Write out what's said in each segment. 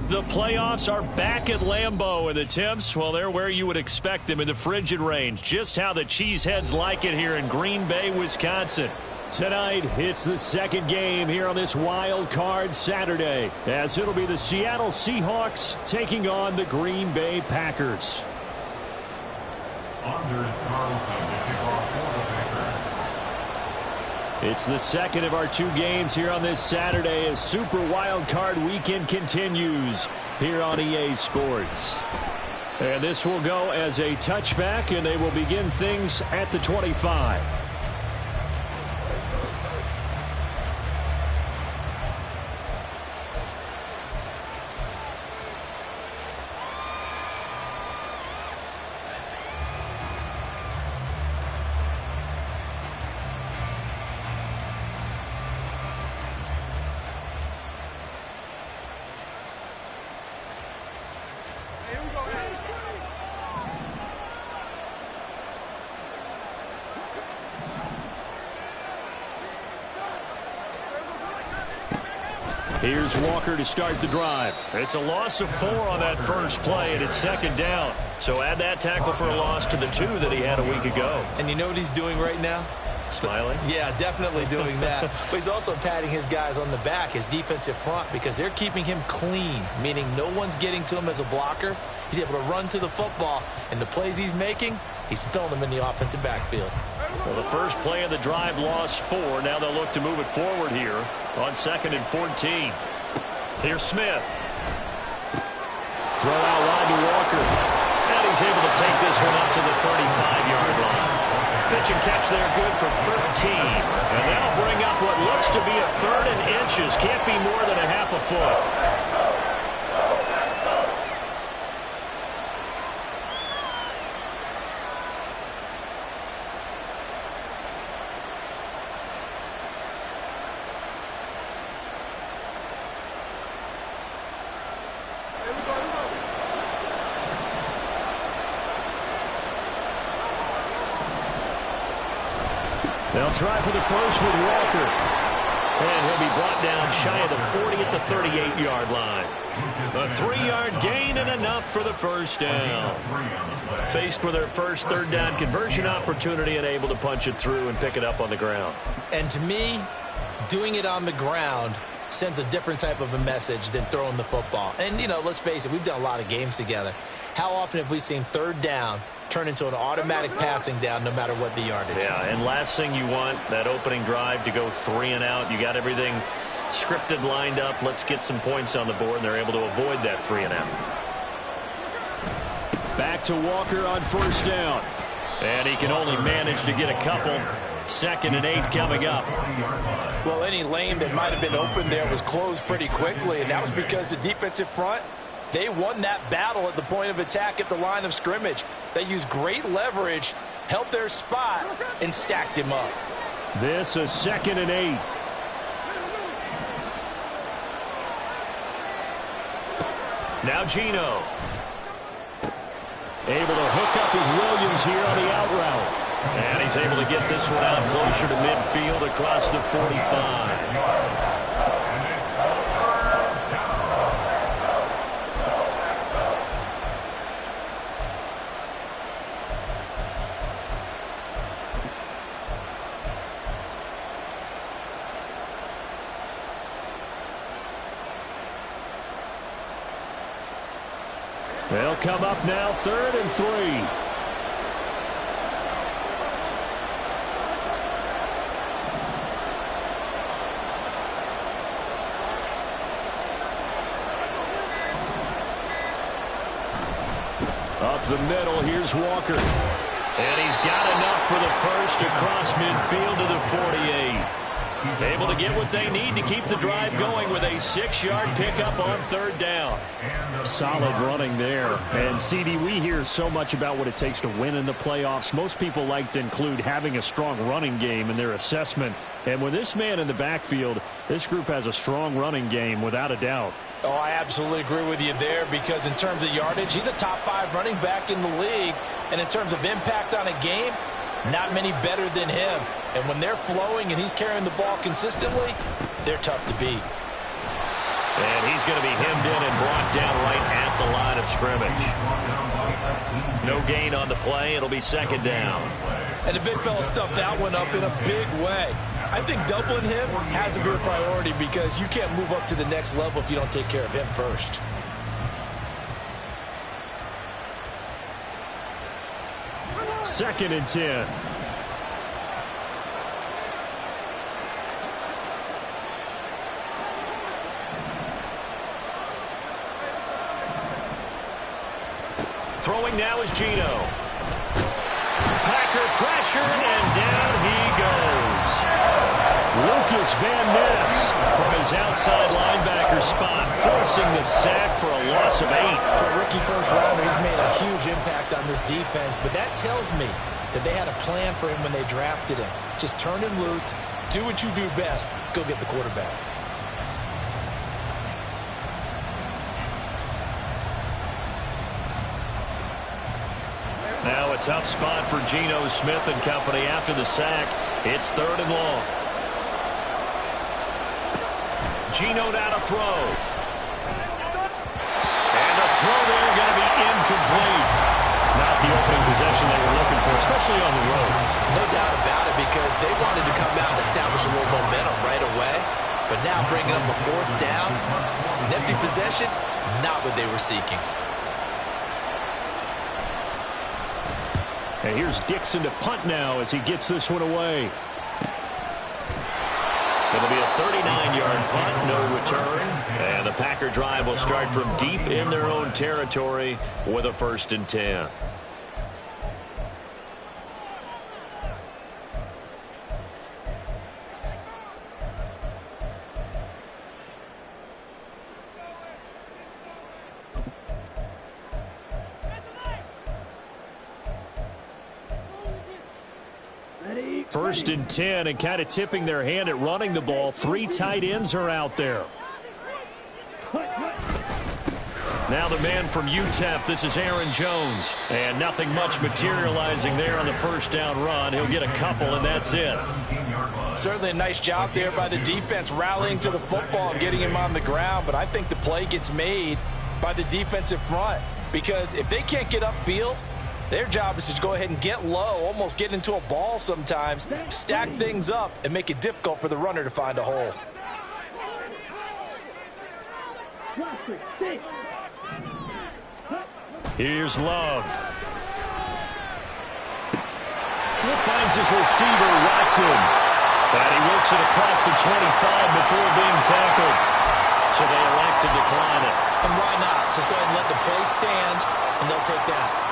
The playoffs are back at Lambeau, and the temps, well, they're where you would expect them in the frigid range. Just how the Cheeseheads like it here in Green Bay, Wisconsin. Tonight, it's the second game here on this wild card Saturday, as it'll be the Seattle Seahawks taking on the Green Bay Packers. It's the second of our two games here on this Saturday as Super Wild Card Weekend continues here on EA Sports. And this will go as a touchback, and they will begin things at the 25. Here's Walker to start the drive. It's a loss of 4 on that first play, and it's second down. So add that tackle for a loss to the 2 that he had a week ago. And you know what he's doing right now? Smiling? Yeah, definitely doing that. But he's also patting his guys on the back, his defensive front, because they're keeping him clean, meaning no one's getting to him as a blocker. He's able to run to the football, and the plays he's making, he's spilling them in the offensive backfield. Well, the first play of the drive lost 4. Now they'll look to move it forward here on 2nd and 14. Here's Smith. Throw out wide to Walker. And he's able to take this one up to the 35-yard line. Pitch and catch there good for 13. And that'll bring up what looks to be a 3rd and inches. Can't be more than a half a foot. They'll try for the first with Walker. And he'll be brought down shy of the 40 at the 38-yard line. A 3-yard gain and enough for the first down. Faced with their first 3rd down conversion opportunity and able to punch it through and pick it up on the ground. And to me, doing it on the ground sends a different type of a message than throwing the football. And, you know, let's face it, we've done a lot of games together. How often have we seen 3rd down turn into an automatic passing down no matter what the yardage? Yeah, and last thing you want, that opening drive to go 3 and out. You got everything scripted, lined up. Let's get some points on the board, and they're able to avoid that 3 and out. Back to Walker on 1st down. And he can only manage to get a couple. 2nd and 8 coming up. Well, any lane that might have been open there was closed pretty quickly, and that was because the defensive front, they won that battle at the point of attack at the line of scrimmage. They used great leverage, held their spot, and stacked him up. This is 2nd and 8. Now Geno. Able to hook up with Williams here on the out route. And he's able to get this one out closer to midfield across the 45. They'll come up now, 3rd and 3. Up the middle, here's Walker. And he's got enough for the first across midfield to the 48. Able to get what they need to keep the drive going with a 6-yard pickup on 3rd down. Solid running there. And, CD, we hear so much about what it takes to win in the playoffs. Most people like to include having a strong running game in their assessment. And with this man in the backfield, this group has a strong running game without a doubt. Oh, I absolutely agree with you there because in terms of yardage, he's a top 5 running back in the league. And in terms of impact on a game, not many better than him. And when they're flowing and he's carrying the ball consistently, they're tough to beat. And he's going to be hemmed in and brought down right at the line of scrimmage. No gain on the play. It'll be 2nd down. And the big fella stuffed that one up in a big way. I think doubling him has to be a priority because you can't move up to the next level if you don't take care of him first. Second and 10. Throwing now is Geno. Packer pressured, and down he goes. Lucas Van Ness from his outside linebacker spot, forcing the sack for a loss of 8. For a rookie first rounder, he's made a huge impact on this defense, but that tells me that they had a plan for him when they drafted him. Just turn him loose, do what you do best, go get the quarterback. Now a tough spot for Geno Smith and company after the sack. It's 3rd and long. Geno now to throw. And the throw there going to be incomplete. Not the opening possession they were looking for, especially on the road. No doubt about it because they wanted to come out and establish a little momentum right away. But now bringing up a 4th down, an empty possession, not what they were seeking. And here's Dixon to punt now as he gets this one away. It'll be a 39-yard punt, no return. And the Packer drive will start from deep in their own territory with a 1st and 10. First and 10, and kind of tipping their hand at running the ball. 3 tight ends are out there. Now the man from UTEP, this is Aaron Jones. And nothing much materializing there on the 1st down run. He'll get a couple, and that's it. Certainly a nice job there by the defense rallying to the football and getting him on the ground. But I think the play gets made by the defensive front because if they can't get upfield, their job is to go ahead and get low, almost get into a ball sometimes, stack things up, and make it difficult for the runner to find a hole. Here's Love. He finds his receiver, Watson. And he works it across the 25 before being tackled. So they elect to decline it. And why not? Just go ahead and let the play stand, and they'll take that.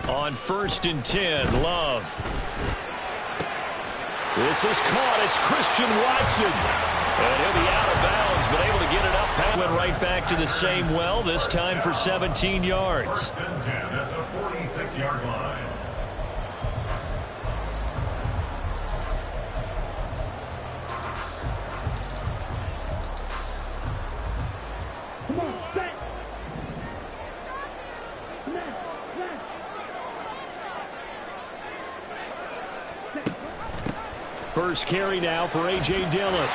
On 1st and 10, Love. This is caught. It's Christian Watson. And he'll be out of bounds, but able to get it up. Went right back to the same well, this time for 17 yards. 10 at the 46-yard line. First carry now for A.J. Dillon.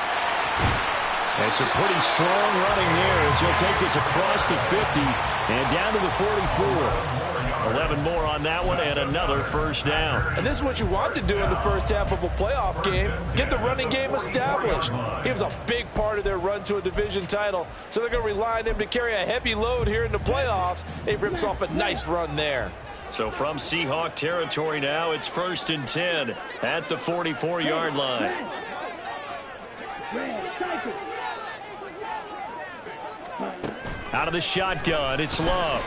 And some pretty strong running there as he'll take this across the 50 and down to the 44. 11 more on that one and another first down. And this is what you want to do in the first half of a playoff game. Get the running game established. He was a big part of their run to a division title, so they're going to rely on him to carry a heavy load here in the playoffs. He rips off a nice run there. So from Seahawk territory now, it's 1st and 10 at the 44-yard line. Out of the shotgun, it's Love.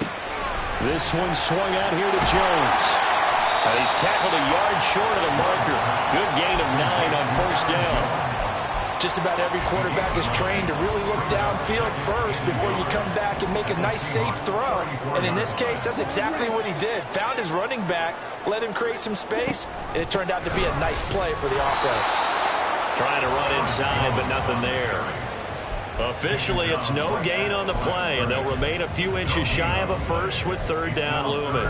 This one swung out here to Jones. He's tackled a yard short of the marker. Good gain of 9 on first down. Just about every quarterback is trained to really look downfield first before you come back and make a nice, safe throw. And in this case, that's exactly what he did. Found his running back, let him create some space, and it turned out to be a nice play for the offense. Trying to run inside, but nothing there. Officially, it's no gain on the play, and they'll remain a few inches shy of a first with 3rd down looming.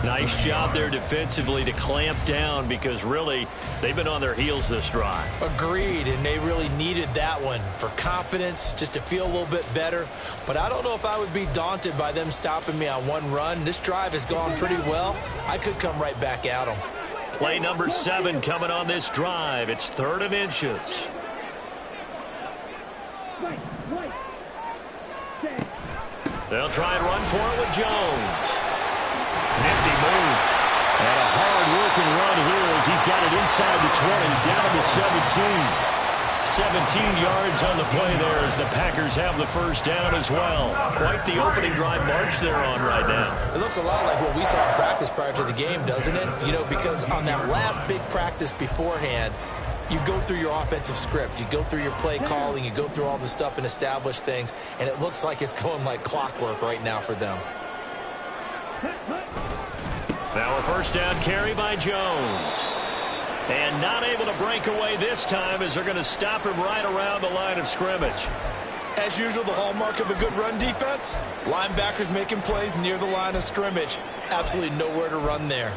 Nice job there defensively to clamp down because, really, they've been on their heels this drive. Agreed, and they really needed that one for confidence, just to feel a little bit better. But I don't know if I would be daunted by them stopping me on one run. This drive has gone pretty well. I could come right back at them. Play number 7 coming on this drive. It's 3rd and inches. They'll try and run for it with Jones. Nifty move. And a hard-working run here as he's got it inside the 20, down to the 17. 17 yards on the play there as the Packers have the first down as well. Quite the opening drive march they're on right now. It looks a lot like what we saw in practice prior to the game, doesn't it? You know, because on that last big practice beforehand, you go through your offensive script, you go through your play calling, you go through all the stuff and establish things, and it looks like it's going like clockwork right now for them. Now a first down carry by Jones. And not able to break away this time as they're going to stop him right around the line of scrimmage. As usual, the hallmark of a good run defense, linebackers making plays near the line of scrimmage. Absolutely nowhere to run there.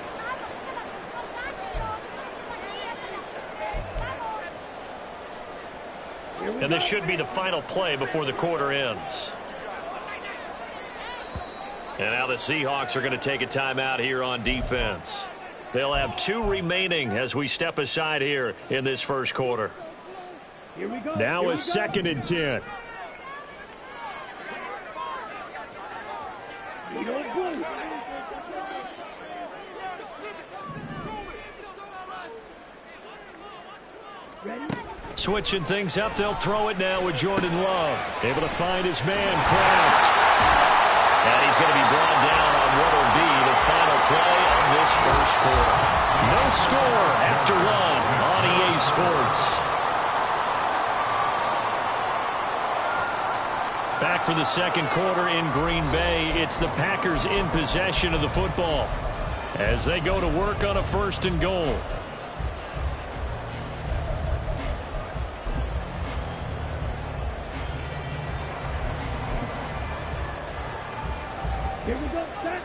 And this should be the final play before the quarter ends. And now the Seahawks are going to take a timeout here on defense. They'll have 2 remaining as we step aside here in this first quarter. Here we go. Now a 2nd and 10. Switching things up, they'll throw it now with Jordan Love. Able to find his man, Kraft. And he's going to be brought down on what will be the final play of this first quarter. No score after 1 on EA Sports. Back for the second quarter in Green Bay. It's the Packers in possession of the football as they go to work on a 1st and goal. Here we go, set.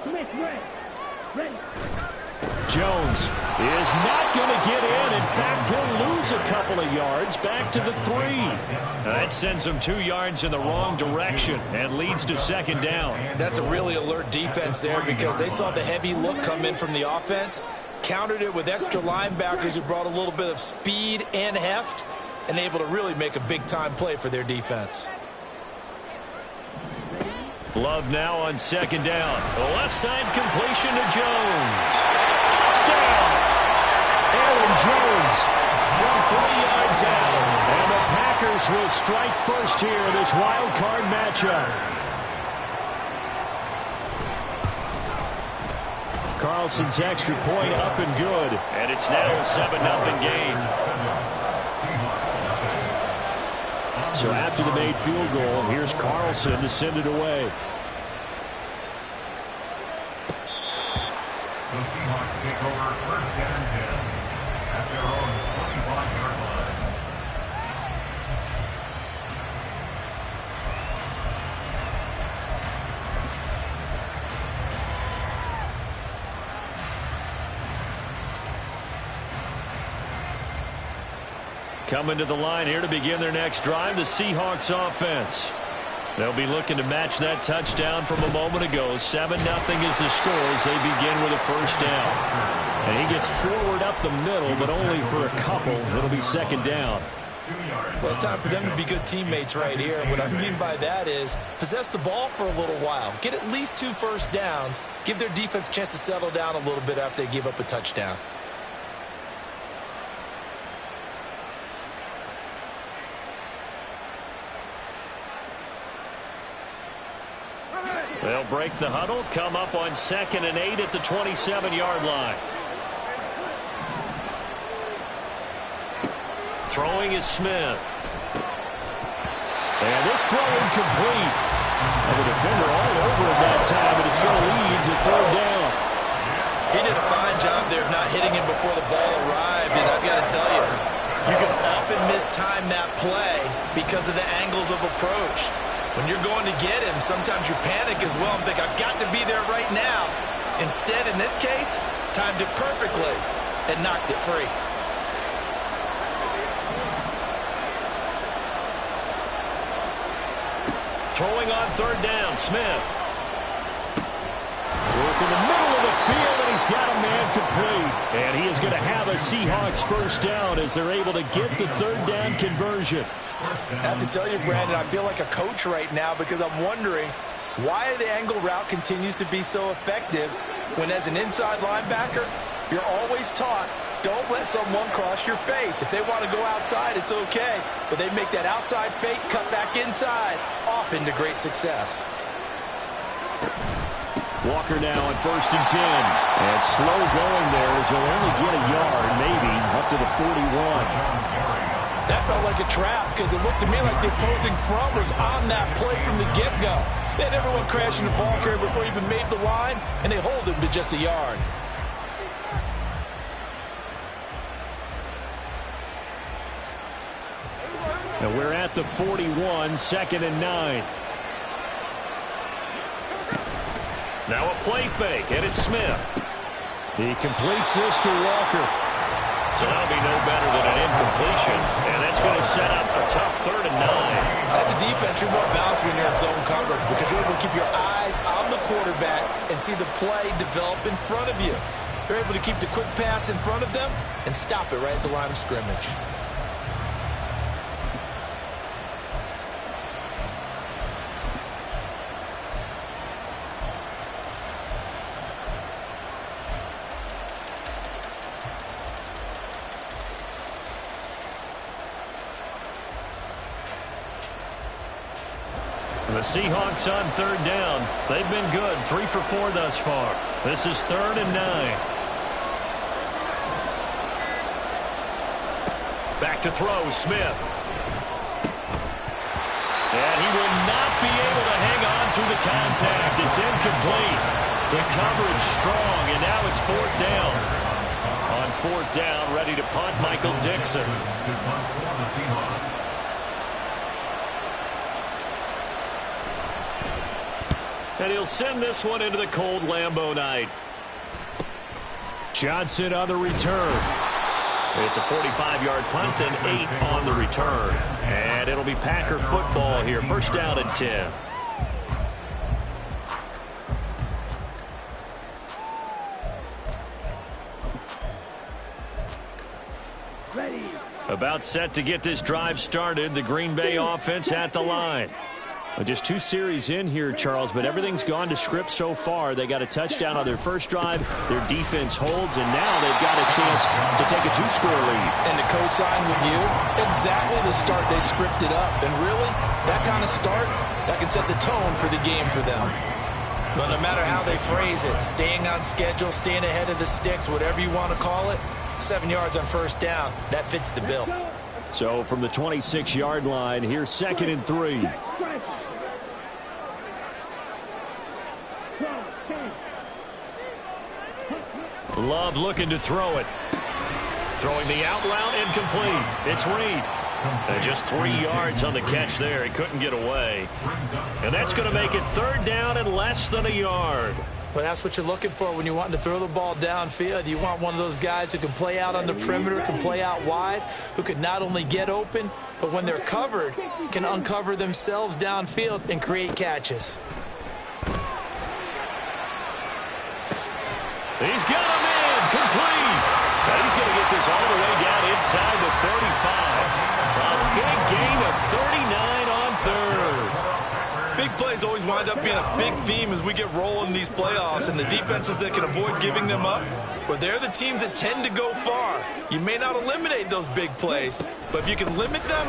Smith, ready. Jones is not going to get in. In fact, he'll lose a couple of yards back to the 3. That sends him 2 yards in the wrong direction and leads to 2nd down. That's a really alert defense there because they saw the heavy look come in from the offense, countered it with extra linebackers who brought a little bit of speed and heft, and able to really make a big-time play for their defense. Love now on 2nd down. The left side completion to Jones. Touchdown! Aaron Jones from 3 yards out. And the Packers will strike first here in this wild card matchup. Carlson's extra point up and good. And it's now a 7-0 game. So after the made field goal, here's Carlson to send it away. The Seahawks take over 1st and 10 at their own 25-yard line. Coming to the line here to begin their next drive, the Seahawks offense. They'll be looking to match that touchdown from a moment ago. 7-0 is the score as they begin with a first down. And he gets forward up the middle, but only for a couple. It'll be second down. Well, it's time for them to be good teammates right here. What I mean by that is possess the ball for a little while. Get at least 2 first downs. Give their defense a chance to settle down a little bit after they give up a touchdown. They'll break the huddle, come up on 2nd and 8 at the 27-yard line. Throwing is Smith. And this throw incomplete. And the defender all over it that time, and it's going to lead to 3rd down. He did a fine job there of not hitting him before the ball arrived, and I've got to tell you, you can often mistime that play because of the angles of approach. When you're going to get him, sometimes you panic as well and think, I've got to be there right now. Instead, in this case, timed it perfectly and knocked it free. Throwing on 3rd down, Smith. Work in the middle of the field, and he's got a man complete. And he is going to have a Seahawks first down as they're able to get the 3rd down conversion. I have to tell you, Brandon, I feel like a coach right now because I'm wondering why the angle route continues to be so effective when as an inside linebacker, you're always taught, don't let someone cross your face. If they want to go outside, it's okay. But they make that outside fake, cut back inside, off into great success. Walker now on 1st and 10. And slow going there as he'll only get a yard, maybe, up to the 41. That felt like a trap because it looked to me like the opposing front was on that play from the get-go. They had everyone crashing the ball carrier before he even made the line, and they hold him to just a yard. And we're at the 41, 2nd and 9. Now a play fake, and it's Smith. He completes this to Walker. So that'll be no better than an incompletion, and that's going to set up a tough 3rd and 9. As a defense, you're more balanced when you're in zone coverage because you're able to keep your eyes on the quarterback and see the play develop in front of you. You're able to keep the quick pass in front of them and stop it right at the line of scrimmage. The Seahawks on 3rd down. They've been good, 3 for 4 thus far. This is 3rd and 9. Back to throw, Smith. And he will not be able to hang on through the contact. It's incomplete. The coverage strong, and now it's 4th down. On 4th down, ready to punt, Michael Dixon. And he'll send this one into the cold Lambeau night. Johnson on the return. It's a 45-yard punt and 8 on the return. And it'll be Packer football here. First down and 10. Ready. About set to get this drive started. The Green Bay offense at the line. Well, just 2 series in here, Charles, but everything's gone to script so far. They got a touchdown on their first drive. Their defense holds, and now they've got a chance to take a 2-score lead. And to co-sign with you, exactly the start they scripted up. And really, that kind of start, that can set the tone for the game for them. But no matter how they phrase it, staying on schedule, staying ahead of the sticks, whatever you want to call it, 7 yards on first down, that fits the bill. So from the 26-yard line, here's 2nd and 3. Love looking to throw it. Throwing the out route, incomplete. It's Reed. And just 3 yards on the catch there. He couldn't get away. And that's going to make it 3rd down and less than a yard. Well, that's what you're looking for when you're wanting to throw the ball downfield. You want one of those guys who can play out on the perimeter, can play out wide, who can not only get open, but when they're covered, can uncover themselves downfield and create catches. He's got him in, complete. And he's going to get this all the way down inside the 35. A big gain of 39 on third. Big plays always wind up being a big theme as we get rolling in these playoffs, and the defenses that can avoid giving them up, well, they're the teams that tend to go far. You may not eliminate those big plays, but if you can limit them,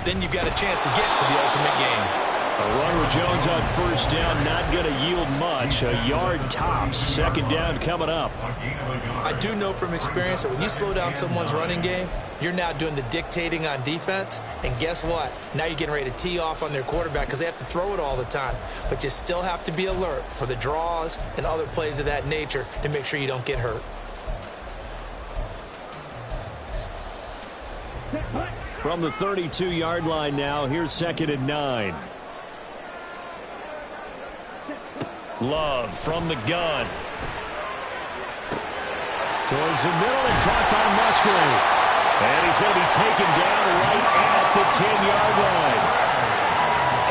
then you've got a chance to get to the ultimate game. A run with Jones on first down, not going to yield much. A yard tops. Second down coming up. I do know from experience that when you slow down someone's running game, you're now doing the dictating on defense. And guess what? Now you're getting ready to tee off on their quarterback because they have to throw it all the time. But you still have to be alert for the draws and other plays of that nature to make sure you don't get hurt. From the 32-yard line now, here's 2nd and 9. Love from the gun. Towards the middle and caught by Musgrave. And he's going to be taken down right at the 10-yard line.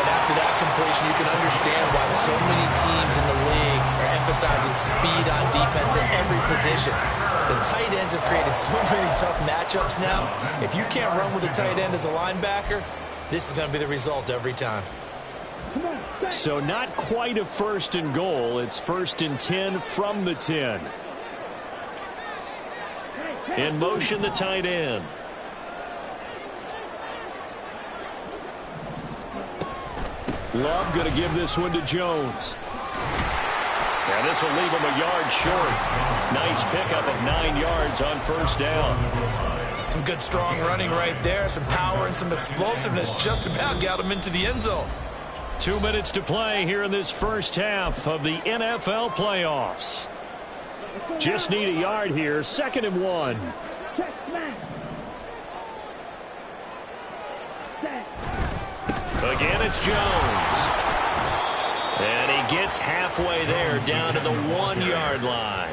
And after that completion, you can understand why so many teams in the league are emphasizing speed on defense in every position. The tight ends have created so many tough matchups now. If you can't run with a tight end as a linebacker, this is going to be the result every time. So not quite a 1st and goal. It's 1st and 10 from the 10. In motion, the tight end. Love going to give this one to Jones. And this will leave him a yard short. Nice pickup of 9 yards on first down. Some good strong running right there. Some power and some explosiveness just about got him into the end zone. 2 minutes to play here in this first half of the NFL playoffs. Just need a yard here. 2nd and 1. Again, it's Jones. And he gets halfway there down to the 1-yard line.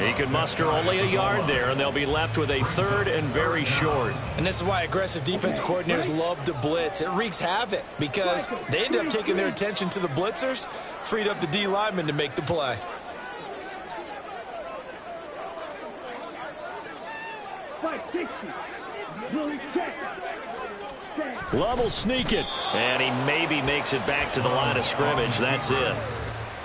He can muster only a yard there, and they'll be left with a 3rd and very short. And this is why aggressive defensive coordinators love to blitz. It wreaks havoc because they end up taking their attention to the blitzers, freed up the D lineman to make the play. Love will sneak it, and he maybe makes it back to the line of scrimmage. That's it.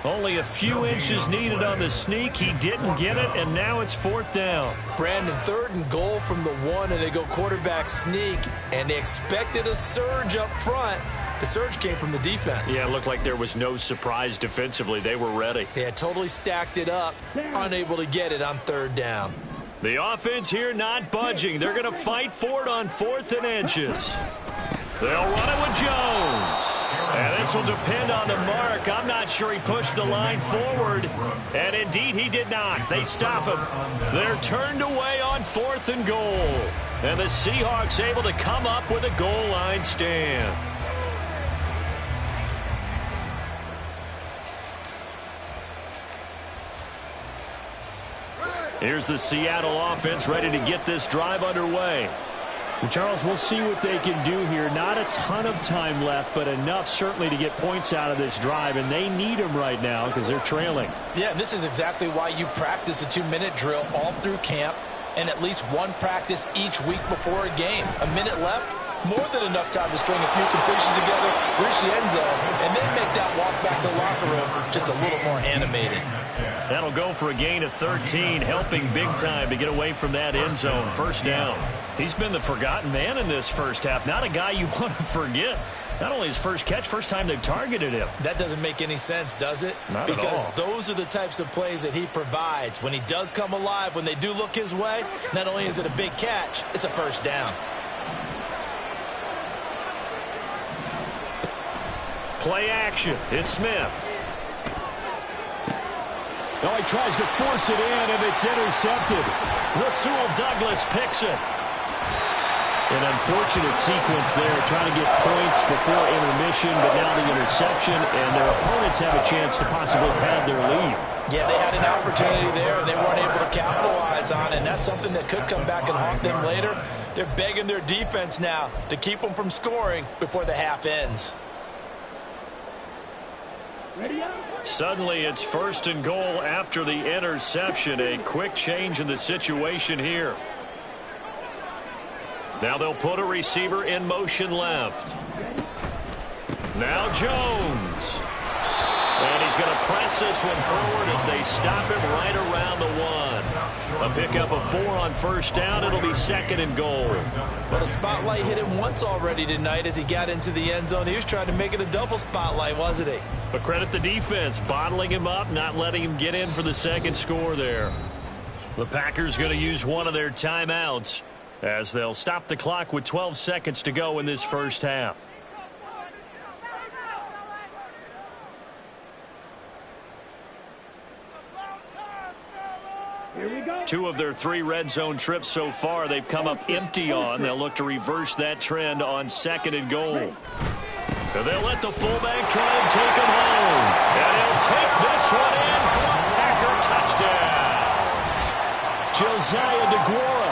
Only a few inches needed on the sneak. He didn't get it, and now it's 4th down. Brandon, 3rd and goal from the 1, and they go quarterback sneak, and they expected a surge up front. The surge came from the defense. Yeah, it looked like there was no surprise defensively. They were ready. Yeah, totally stacked it up, unable to get it on 3rd down. The offense here not budging. They're going to fight for it on 4th and inches. They'll run it with Jones. And this will depend on the mark. I'm not sure he pushed the line forward. And indeed, he did not. They stop him. They're turned away on 4th and goal. And the Seahawks able to come up with a goal line stand. Here's the Seattle offense ready to get this drive underway. Well, Charles, we'll see what they can do here. Not a ton of time left, but enough certainly to get points out of this drive, and they need them right now because they're trailing. Yeah, and this is exactly why you practice a 2-minute drill all through camp and at least one practice each week before a game. A minute left, more than enough time to string a few completions together, reach the end zone, and then make that walk back to the locker room just a little more animated. That'll go for a gain of 13, helping big time to get away from that end zone. First down. He's been the forgotten man in this first half. Not a guy you want to forget. Not only his first catch, first time they've targeted him. That doesn't make any sense, does it? Not at all. Because those are the types of plays that he provides. When he does come alive, when they do look his way, not only is it a big catch, it's a first down. Play action. It's Smith. Oh, he tries to force it in, and it's intercepted. Rasul Douglas picks it. An unfortunate sequence there, trying to get points before intermission, but now the interception, and their opponents have a chance to possibly pad their lead. Yeah, they had an opportunity there, and they weren't able to capitalize on it, and that's something that could come back and haunt them later. They're begging their defense now to keep them from scoring before the half ends. Suddenly, it's 1st and goal after the interception. A quick change in the situation here. Now they'll put a receiver in motion left. Now Jones. And he's going to press this one forward as they stop him right around the 1. A pickup of 4 on 1st down. It'll be 2nd and goal. But a spotlight hit him once already tonight as he got into the end zone. He was trying to make it a double spotlight, wasn't he? But credit the defense, bottling him up, not letting him get in for the 2nd score there. The Packers going to use one of their timeouts as they'll stop the clock with 12 seconds to go in this 1st half. Here we go. 2 of their 3 red zone trips so far they've come up empty on. They'll look to reverse that trend on 2nd and goal. And they'll let the fullback try and take him home. And he'll take this one in for a Packer touchdown. Josiah DeGuara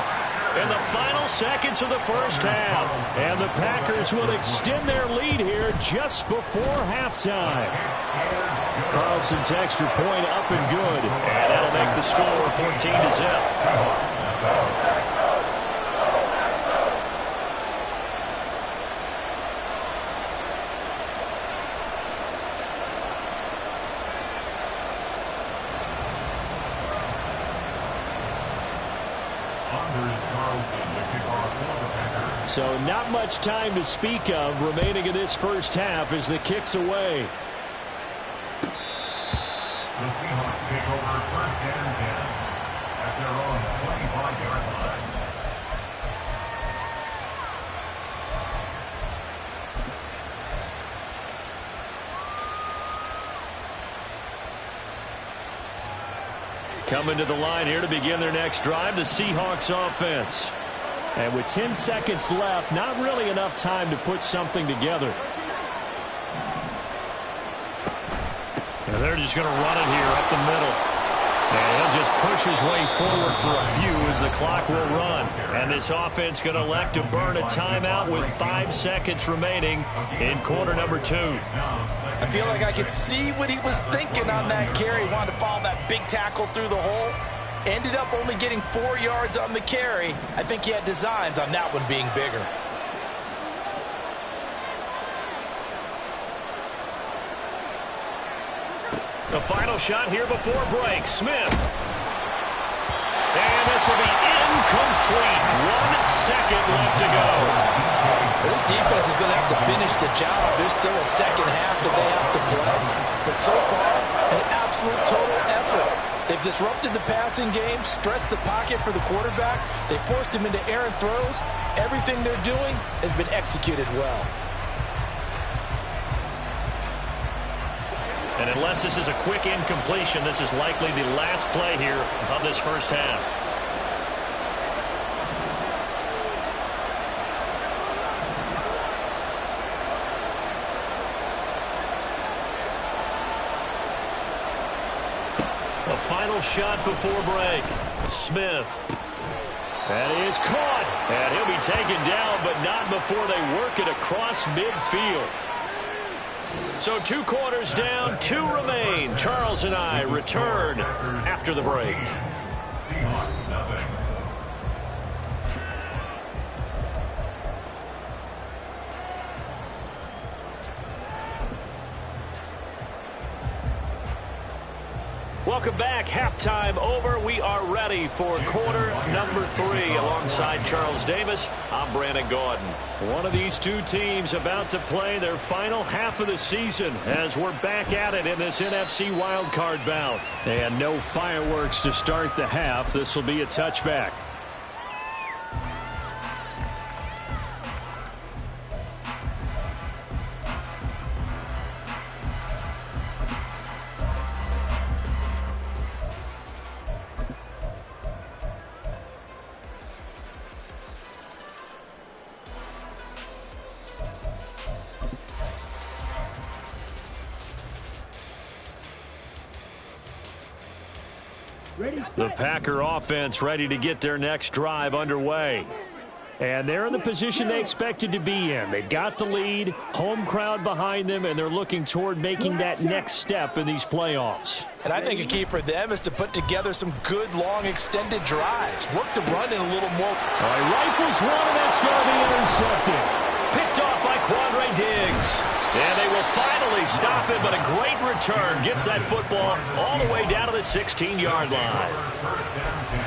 in the final seconds of the 1st half. And the Packers will extend their lead here just before halftime. Carlson's extra point up and good. And that'll make the score 14-0. So not much time to speak of remaining in this 1st half as the kick's away. The Seahawks take over 1st and 10 at their own 25-yard line. Coming to the line here to begin their next drive, the Seahawks offense. And with 10 seconds left, not really enough time to put something together. And they're just going to run it here up the middle. And he'll just push his way forward for a few as the clock will run. And this offense going to elect to burn a timeout with 5 seconds remaining in quarter number 2. I feel like I could see what he was thinking on that carry. He wanted to follow that big tackle through the hole. Ended up only getting 4 yards on the carry. I think he had designs on that one being bigger. The final shot here before break. Smith. And this will be incomplete. 1 second left to go. This defense is going to have to finish the job. There's still a 2nd half that they have to play. But so far, an absolute total effort. They've disrupted the passing game, stressed the pocket for the quarterback. They forced him into errant throws. Everything they're doing has been executed well. And unless this is a quick incompletion, this is likely the last play here of this 1st half. The final shot before break. Smith. That is caught. And he'll be taken down, but not before they work it across midfield. So 2 quarters down, 2 remain. Charles and I return after the break. Seahawks nothing. Welcome back. Halftime over. We are ready for quarter number 3. Alongside Charles Davis, I'm Brandon Gaudin. One of these 2 teams about to play their final half of the season as we're back at it in this NFC wildcard bout. And no fireworks to start the half. This will be a touchback. The Packer offense ready to get their next drive underway. And they're in the position they expected to be in. They've got the lead, home crowd behind them, and they're looking toward making that next step in these playoffs. And I think a key for them is to put together some good, long, extended drives. Work the run in a little more. All right, rifles one, and that's going to be intercepted. Picked off by Quandre Diggs. And they will finally stop it, but a great return gets that football all the way down to the 16-yard line. First down 10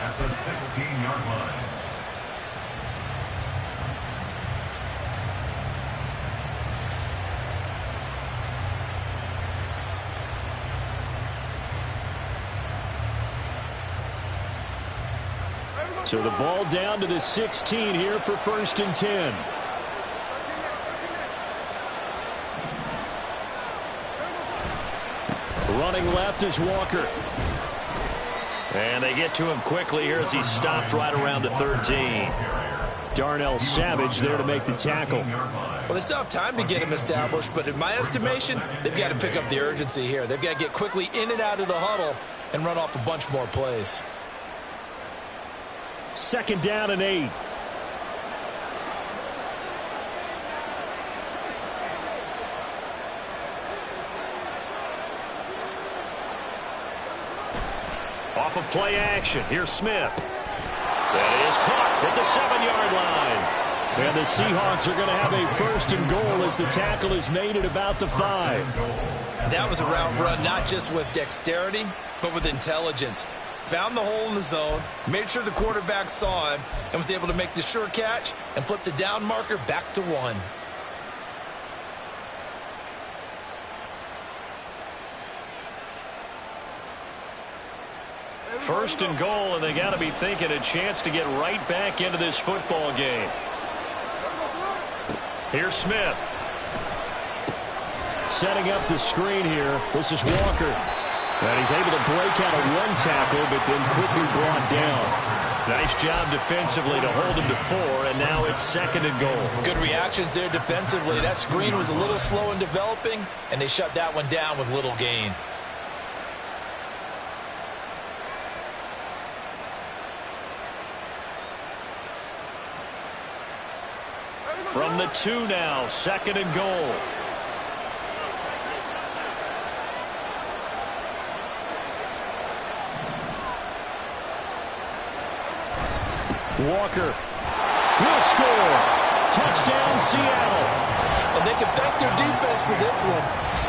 at the 16-yard line. So the ball down to the 16 here for 1st and 10. Running left is Walker. And they get to him quickly here as he stopped right around the 13. Darnell Savage there to make the tackle. Well, they still have time to get him established, but in my estimation, they've got to pick up the urgency here. They've got to get quickly in and out of the huddle and run off a bunch more plays. 2nd down and 8. Off of play action. Here's Smith. That is caught at the 7-yard line. And the Seahawks are going to have a 1st and goal as the tackle is made at about the 5. That was a route run not just with dexterity, but with intelligence. Found the hole in the zone, made sure the quarterback saw him, and was able to make the sure catch and flip the down marker back to 1. First and goal, and they got to be thinking a chance to get right back into this football game. Here's Smith. Setting up the screen here. This is Walker. And he's able to break out of one tackle, but then quickly brought down. Nice job defensively to hold him to 4, and now it's 2nd and goal. Good reactions there defensively. That screen was a little slow in developing, and they shut that one down with little gain. From the 2 now, 2nd and goal. Walker will score. Touchdown, Seattle. And they can thank their defense for this one.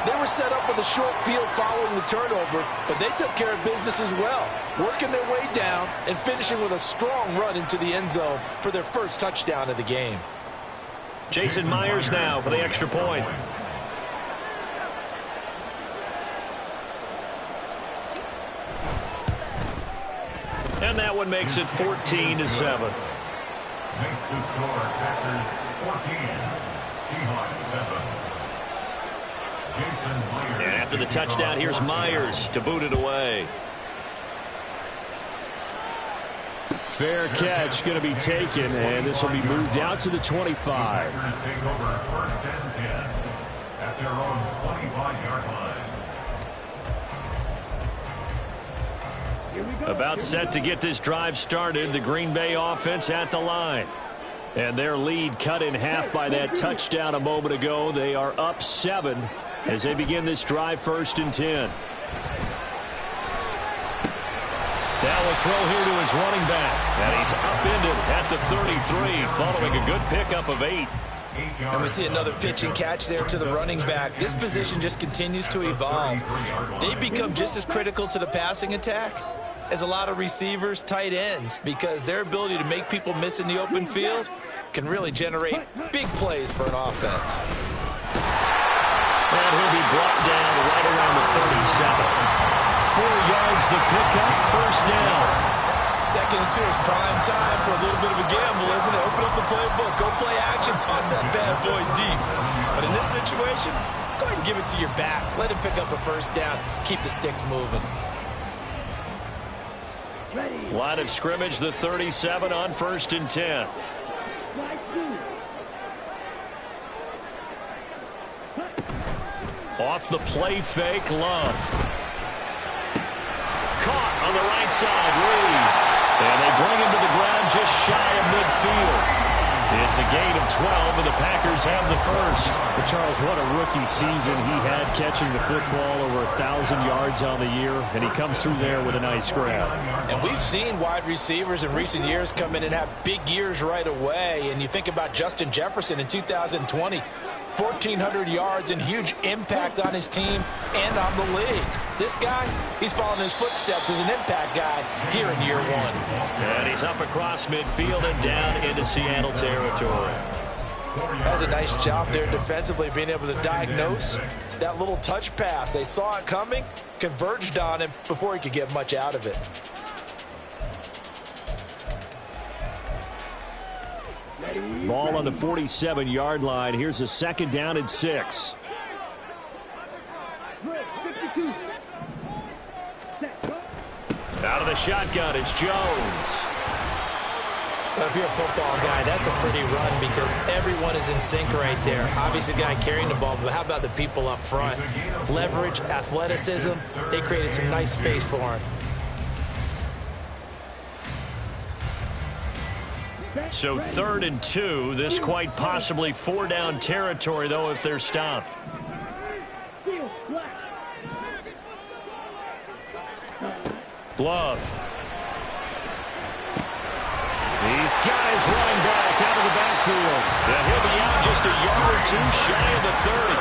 They were set up with a short field following the turnover, but they took care of business as well, working their way down and finishing with a strong run into the end zone for their first touchdown of the game. Jason Myers now for the extra point. And that one makes it 14-7. Makes the score Packers 14, Seahawks 7. Jason Myers. And after the touchdown, here's Myers to boot it away. Fair catch going to be taken, and this will be moved out to the 25. Packers take over 1st and 10 at their own 25-yard line. About set to get this drive started, the Green Bay offense at the line. And their lead cut in half by that touchdown a moment ago. They are up 7 as they begin this drive 1st and 10. Now will throw here to his running back. And he's upended at the 33 following a good pickup of 8. And we see another pitch and catch there to the running back. This position just continues to evolve. They become just as critical to the passing attack as a lot of receivers, tight ends, because their ability to make people miss in the open field can really generate big plays for an offense. And he'll be brought down right around the 37. 4 yards the pickup, 1st down. 2nd and 2 is prime time for a little bit of a gamble, isn't it? Open up the playbook, go play action, toss that bad boy deep. But in this situation, go ahead and give it to your back. Let him pick up a 1st down, keep the sticks moving. Line of scrimmage, the 37 on 1st and 10. Off the play fake, Love. Caught on outside lead. And they bring him to the ground just shy of midfield. It's a gain of 12, and the Packers have the first. But Charles, what a rookie season he had, catching the football over 1,000 yards on the year, and he comes through there with a nice grab. And we've seen wide receivers in recent years come in and have big years right away. And you think about Justin Jefferson in 2020. 1,400 yards and huge impact on his team and on the league. This guy, he's following his footsteps as an impact guy here in year one. And he's up across midfield and down into Seattle territory. That's a nice job there defensively, being able to diagnose that little touch pass. They saw it coming, converged on him before he could get much out of it. Ball on the 47-yard line. Here's a 2nd down and 6. Out of the shotgun, it's Jones. Well, if you're a football guy, that's a pretty run because everyone is in sync right there. Obviously, the guy carrying the ball, but how about the people up front? Leverage, athleticism, they created some nice space for him. So 3rd and 2. This quite possibly 4-down territory, though, if they're stopped. Glove. He's got his running back out of the backfield. Yeah, he'll be out just a yard or two shy of the 30.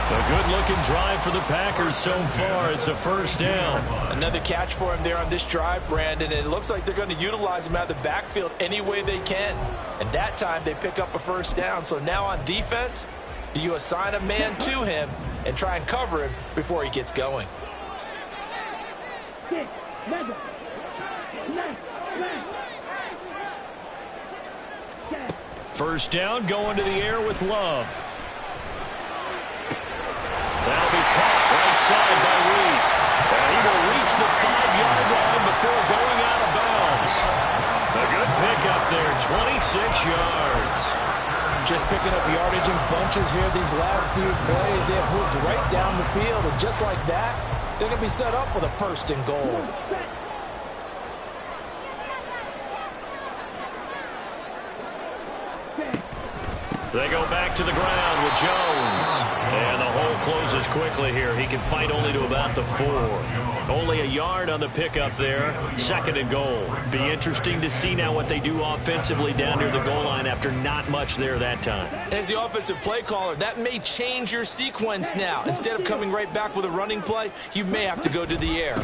A good-looking drive for the Packers so far. It's a 1st down. Another catch for him there on this drive, Brandon, and it looks like they're going to utilize him out of the backfield any way they can. And that time they pick up a 1st down. So now on defense, do you assign a man to him and try and cover him before he gets going? 1st down, going to the air with Love. That'll be caught right side by Reed. And he will reach the 5-yard line before going out of bounds. A good pickup there, 26 yards. Just picking up yardage in bunches here these last few plays. They have moved right down the field, and just like that, they're going to be set up with a 1st and goal. They go back to the ground with Jones. And the hole closes quickly here. He can fight only to about the 4. Only a yard on the pickup there. 2nd and goal. Be interesting to see now what they do offensively down near the goal line after not much there that time. As the offensive play caller, that may change your sequence now. Instead of coming right back with a running play, you may have to go to the air.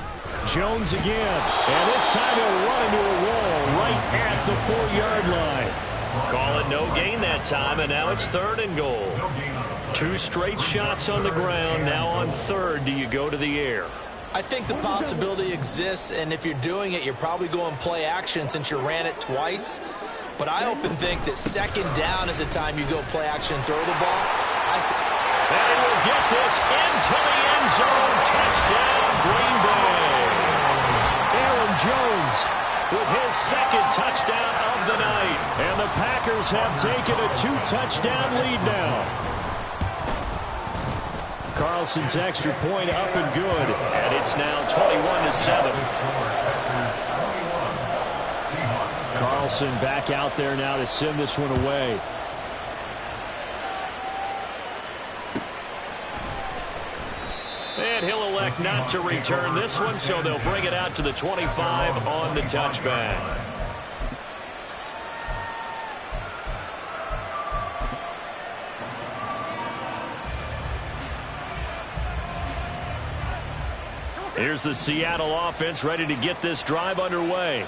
Jones again. And this time he'll run into a wall right at the 4-yard line. Call it no gain that time, and now it's 3rd and goal. 2 straight shots on the ground. Now on 3rd, do you go to the air? I think the possibility exists, and if you're doing it, you're probably going play action since you ran it twice. But I often think that 2nd down is the time you go play action and throw the ball. And he will get this into the end zone. Touchdown, Green Bay. Aaron Jones with his 2nd touchdown of the night. And the Packers have taken a 2-touchdown lead now. Carlson's extra point up and good. And it's now 21-7. Carlson back out there now to send this one away. And he'll elect not to return this one, so they'll bring it out to the 25 on the touchback. Here's the Seattle offense ready to get this drive underway.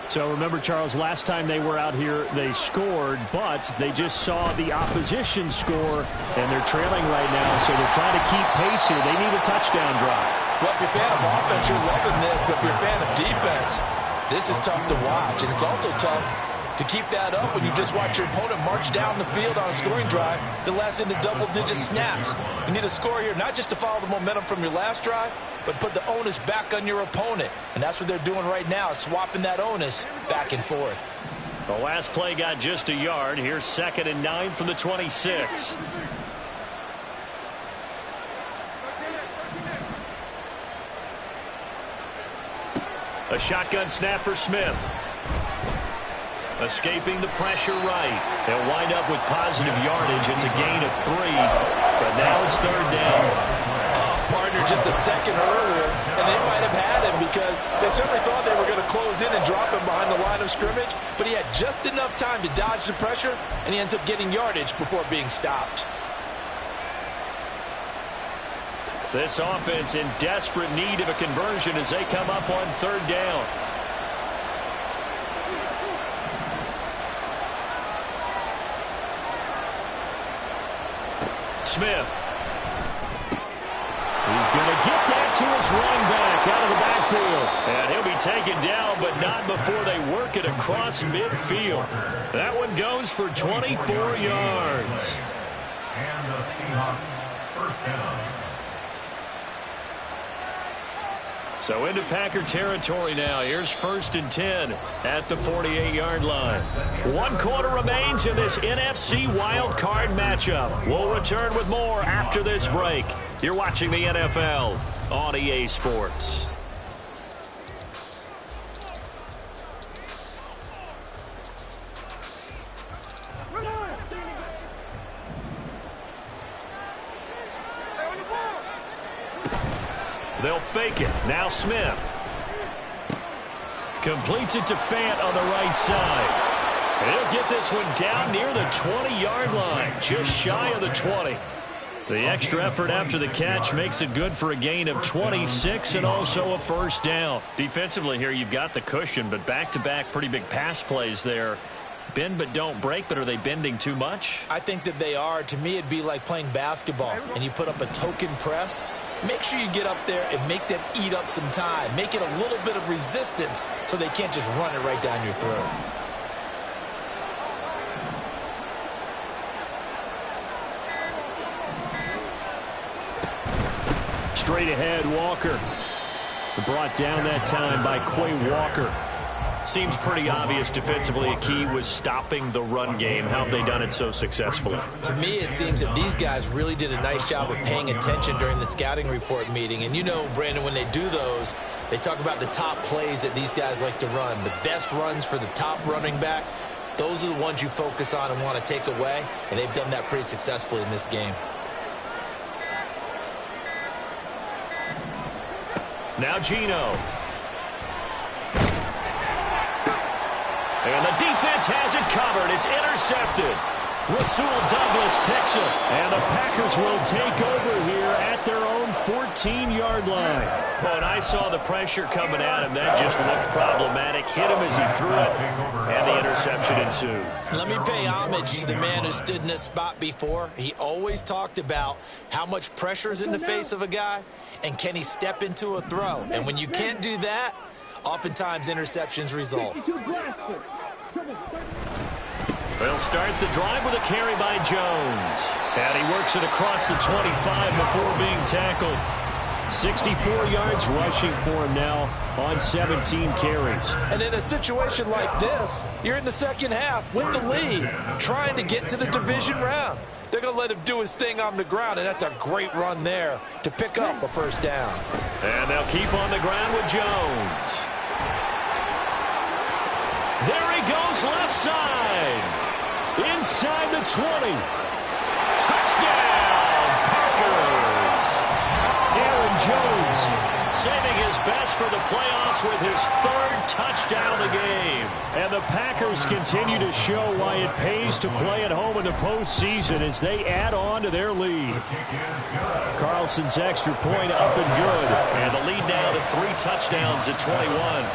So remember, Charles, last time they were out here, they scored, but they just saw the opposition score, and they're trailing right now, so they're trying to keep pace here. They need a touchdown drive. Well, if you're a fan of offense, you're loving this, but if you're a fan of defense, this is tough to watch, and it's also tough to keep that up when you just watch your opponent march down the field on a scoring drive that lasts into double-digit snaps. You need a score here, not just to follow the momentum from your last drive, but put the onus back on your opponent. And that's what they're doing right now, swapping that onus back and forth. The last play got just a yard. Here's 2nd and 9 from the 26. A A shotgun snap for Smith. Escaping the pressure right. They'll wind up with positive yardage. It's a gain of 3, but now it's third down. Partner just a second earlier, and they might have had him because they certainly thought they were going to close in and drop him behind the line of scrimmage, but he had just enough time to dodge the pressure, and he ends up getting yardage before being stopped. This offense in desperate need of a conversion as they come up on third down. Smith. He's going to get that to his running back out of the backfield. And he'll be taken down, but not before they work it across midfield. That one goes for 24 yards. And the Seahawks first down. So into Packer territory now. Here's 1st and 10 at the 48-yard line. 1 quarter remains in this NFC wild card matchup. We'll return with more after this break. You're watching the NFL on EA Sports. They'll fake it. Now Smith. Completes it to Fant on the right side. And he'll get this one down near the 20-yard line. Just shy of the 20. The extra effort after the catch makes it good for a gain of 26 and also a first down. Defensively here, you've got the cushion, but back-to-back pretty big pass plays there. Bend but don't break, but are they bending too much? I think that they are. To me, it'd be like playing basketball, and you put up a token press. Make sure you get up there and make them eat up some time. Make it a little bit of resistance so they can't just run it right down your throat. Straight ahead, Walker. Brought down that time by Quay Walker. Seems pretty obvious defensively a key was stopping the run game. How have they done it so successfully? To me, it seems that these guys really did a nice job of paying attention during the scouting report meeting. And you know, Brandon, when they do those, they talk about the top plays that these guys like to run. The best runs for the top running back, those are the ones you focus on and want to take away. And they've done that pretty successfully in this game. Now Geno. And the defense has it covered. It's intercepted. Rasul Douglas picks it. And the Packers will take over here at their own 14-yard line. Well, and I saw the pressure coming at him. That just looked problematic. Hit him as he threw it. And the interception ensued. Let me pay homage to the man who stood in this spot before. He always talked about how much pressure is in the face of a guy and can he step into a throw. And when you can't do that, oftentimes interceptions result. They'll start the drive with a carry by Jones. And he works it across the 25 before being tackled. 64 yards rushing for him now on 17 carries. And in a situation like this, you're in the second half with the lead, trying to get to the division round. They're going to let him do his thing on the ground, and that's a great run there to pick up a first down. And they'll keep on the ground with Jones. There he goes left side. Inside the 20. Touchdown, Packers. Aaron Jones saving his best for the playoffs with his third touchdown of the game. And the Packers continue to show why it pays to play at home in the postseason as they add on to their lead. Carlson's extra point up and good. And the lead now to 3 touchdowns at 21.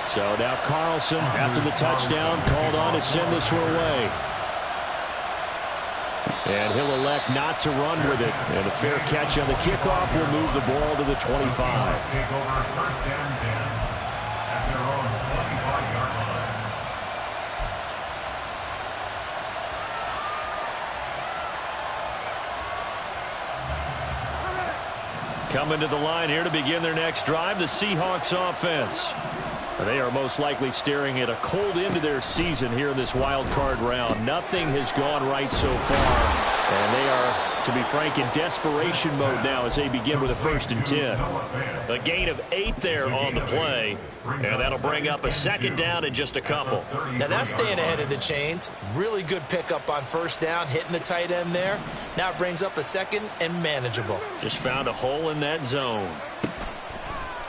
So now Carlson, after the touchdown, called on to send this one away. And he'll elect not to run with it. And a fair catch on the kickoff will move the ball to the 25. Take over first and 10 at their own 25-yard line. Coming to the line here to begin their next drive, the Seahawks offense. They are most likely staring at a cold end to their season here in this wild card round. Nothing has gone right so far, and they are To be frank, in desperation mode now as they begin with a 1st and 10. A gain of 8 there on the play, and that'll bring up a 2nd down in just a couple. Now that's staying ahead of the chains. Really good pickup on 1st down, hitting the tight end there. Now it brings up a 2nd and manageable. Just found a hole in that zone.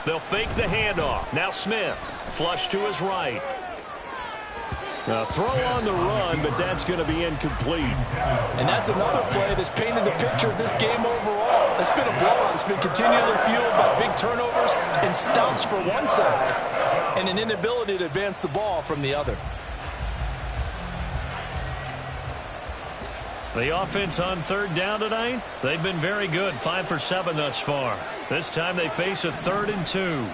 They'll fake the handoff. Now Smith, flush to his right. A throw on the run, but that's going to be incomplete. And that's another play that's painted the picture of this game overall. It's been a blowout. It's been continually fueled by big turnovers and stops for one side and an inability to advance the ball from the other. The offense on 3rd down tonight, they've been very good, 5 for 7 thus far. This time they face a 3rd and 2.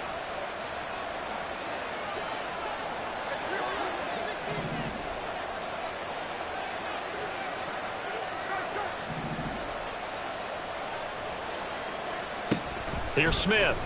Here's Smith.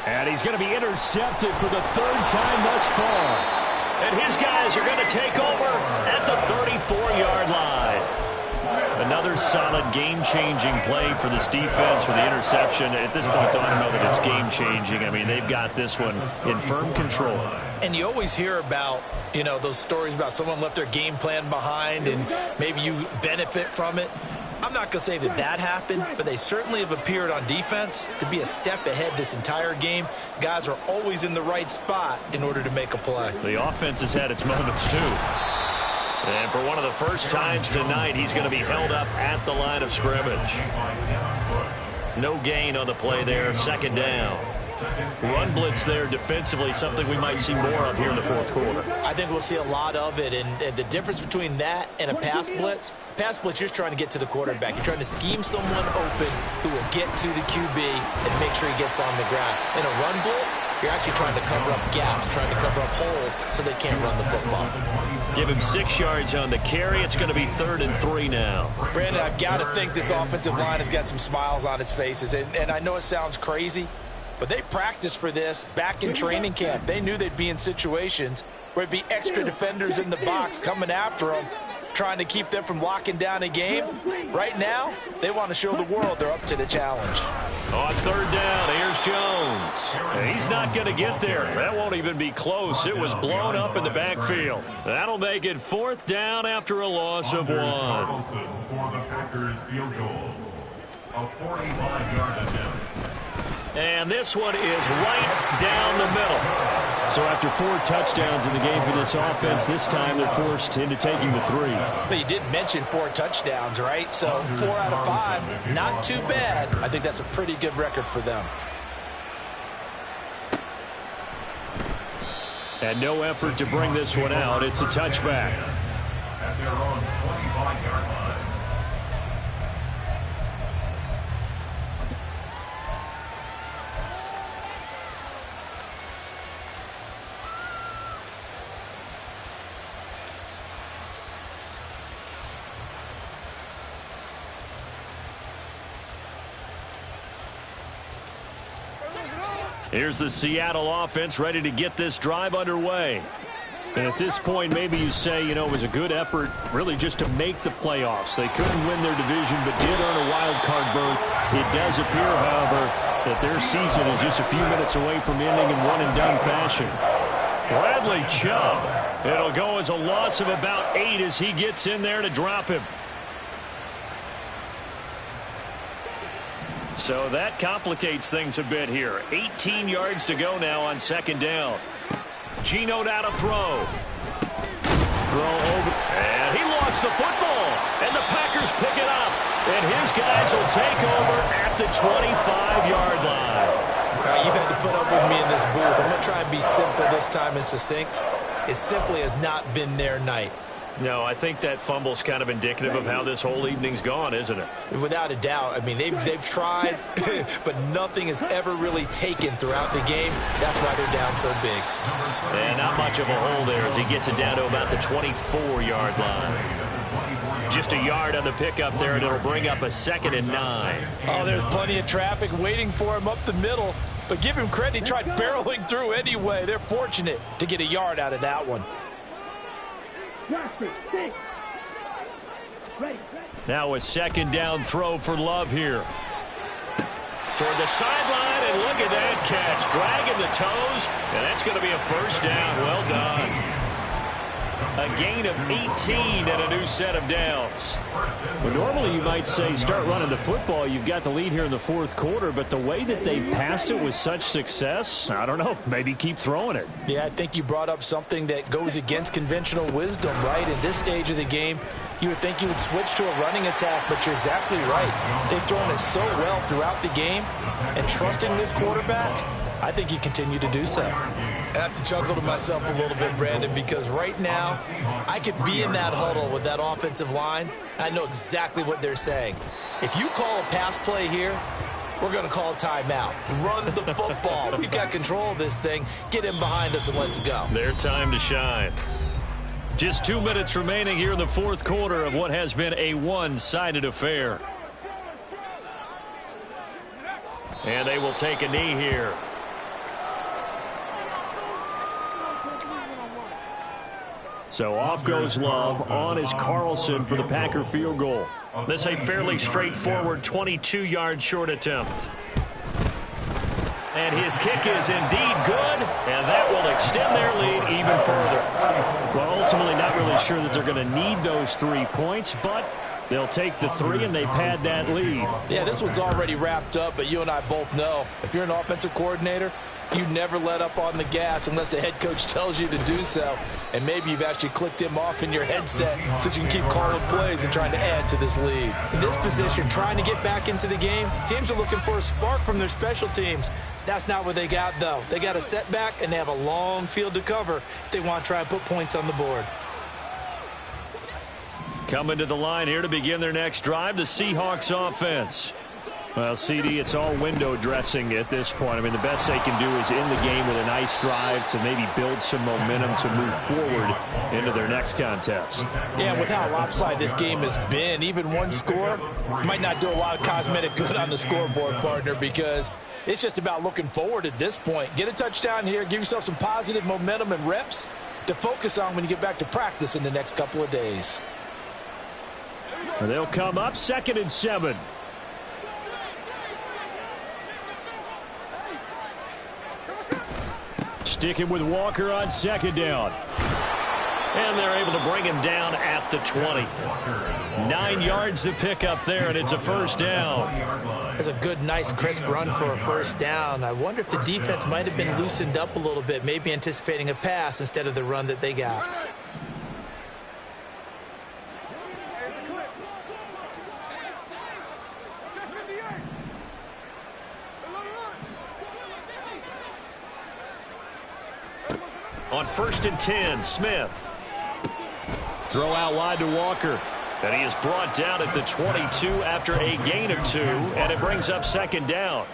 And he's going to be intercepted for the 3rd time thus far. And his guys are going to take over at the 34-yard line. Another solid game-changing play for this defense for the interception. At this point, though, I don't know that it's game-changing. I mean, they've got this one in firm control. And you always hear about, you know, those stories about someone left their game plan behind and maybe you benefit from it. I'm not going to say that that happened, but they certainly have appeared on defense to be a step ahead this entire game. Guys are always in the right spot in order to make a play. The offense has had its moments, too. And for one of the first times tonight, he's going to be held up at the line of scrimmage. No gain on the play there, 2nd down. Run blitz there defensively, something we might see more of here in the 4th quarter. I think we'll see a lot of it, and the difference between that and a pass blitz, you're just trying to get to the quarterback. You're trying to scheme someone open who will get to the QB and make sure he gets on the ground. In a run blitz, you're actually trying to cover up gaps, trying to cover up holes so they can't run the football. Give him 6 yards on the carry. It's going to be 3rd and 3 now. Brandon, I've got to think this offensive line has got some smiles on its faces, and I know it sounds crazy, but they practiced for this back in training camp. They knew they'd be in situations where it'd be extra defenders in the box coming after them, trying to keep them from locking down a game. Right now, they want to show the world they're up to the challenge. On 3rd down, here's Jones. He's not going to get there. That won't even be close. It was blown up in the backfield. That'll make it 4th down after a loss of 1. For the Packers field goal. A 45-yard attempt. And this one is right down the middle. So after 4 touchdowns in the game for this offense, this time they're forced into taking the 3. But you did mention 4 touchdowns, right? So 4 out of 5, not too bad. I think that's a pretty good record for them. And no effort to bring this one out. It's a touchback. At their own 25-yard line. Here's the Seattle offense ready to get this drive underway. And at this point, maybe you say, you know, it was a good effort really just to make the playoffs. They couldn't win their division, but did earn a wild card berth. It does appear, however, that their season is just a few minutes away from ending in one-and-done fashion. Bradley Chubb. It'll go as a loss of about 8 as he gets in there to drop him. So that complicates things a bit here. 18 yards to go now on 2nd down. Geno now to throw. Throw over. And he lost the football. And the Packers pick it up. And his guys will take over at the 25-yard line. All right, you've had to put up with me in this booth. I'm going to try and be simple this time and succinct. It simply has not been their night. No, I think that fumble's kind of indicative of how this whole evening's gone, isn't it? Without a doubt. I mean, they've tried, but nothing has ever really taken throughout the game. That's why they're down so big. And not much of a hole there as he gets it down to about the 24-yard line. Just a yard on the pickup there, and it'll bring up a 2nd and 9. Oh, there's plenty of traffic waiting for him up the middle. But give him credit, he tried barreling through anyway. They're fortunate to get a yard out of that one. Now a second down throw for Love here. Toward the sideline, and look at that catch. Dragging the toes, and that's going to be a first down. Well done. A gain of 18 and a new set of downs. Well, normally you might say start running the football. You've got the lead here in the fourth quarter, but the way that they've passed it with such success, I don't know, maybe keep throwing it. Yeah, I think you brought up something that goes against conventional wisdom, right? In this stage of the game, you would think you would switch to a running attack, but you're exactly right. They've thrown it so well throughout the game, and trusting this quarterback, I think you continue to do so. I have to chuckle to myself a little bit, Brandon, because right now I could be in that huddle with that offensive line. I know exactly what they're saying. If you call a pass play here, we're going to call a timeout. Run the football. We've got control of this thing. Get him behind us and let's go. Their time to shine. Just 2 minutes remaining here in the fourth quarter of what has been a one-sided affair. And they will take a knee here. So off goes Love. On is Carlson for the Packer field goal. This a fairly straightforward 22-yard short attempt. And his kick is indeed good, and that will extend their lead even further. Well, ultimately not really sure that they're going to need those 3 points, but they'll take the 3 and they pad that lead. Yeah, this one's already wrapped up, but you and I both know if you're an offensive coordinator, you never let up on the gas unless the head coach tells you to do so. And maybe you've actually clicked him off in your headset so you can keep calling plays and trying to add to this lead. In this position, trying to get back into the game, teams are looking for a spark from their special teams. That's not what they got, though. They got a setback, and they have a long field to cover if they want to try and put points on the board. Coming to the line here to begin their next drive, the Seahawks offense. Well, CD, it's all window dressing at this point. I mean, the best they can do is end the game with a nice drive to maybe build some momentum to move forward into their next contest. Yeah, with how lopsided this game has been, even one score might not do a lot of cosmetic good on the scoreboard, partner, because it's just about looking forward at this point. Get a touchdown here, give yourself some positive momentum and reps to focus on when you get back to practice in the next couple of days. And they'll come up 2nd and 7. Sticking with Walker on 2nd down. And they're able to bring him down at the 20. 9 yards to pick up there, and it's a first down. That's a good, nice, crisp run for a first down. I wonder if the defense might have been loosened up a little bit, maybe anticipating a pass instead of the run that they got. On 1st and 10, Smith. Throw out wide to Walker. And he is brought down at the 22 after a gain of 2, and it brings up 2nd down.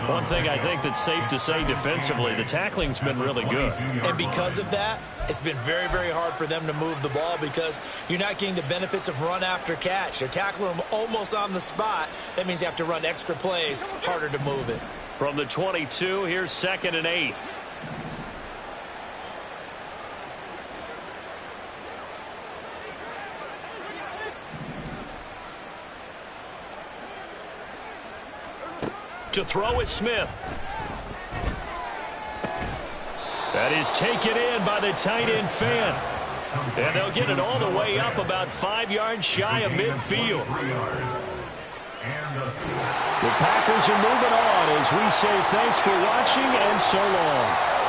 One thing I think that's safe to say defensively, the tackling's been really good. And because of that, it's been very, very hard for them to move the ball because you're not getting the benefits of run after catch. They're tackling them almost on the spot. That means you have to run extra plays, harder to move it. From the 22, here's 2nd and 8. To throw is Smith. That is taken in by the tight end Fan. And they'll get it all the way up about 5 yards shy of midfield. The Packers are moving on as we say thanks for watching and so long.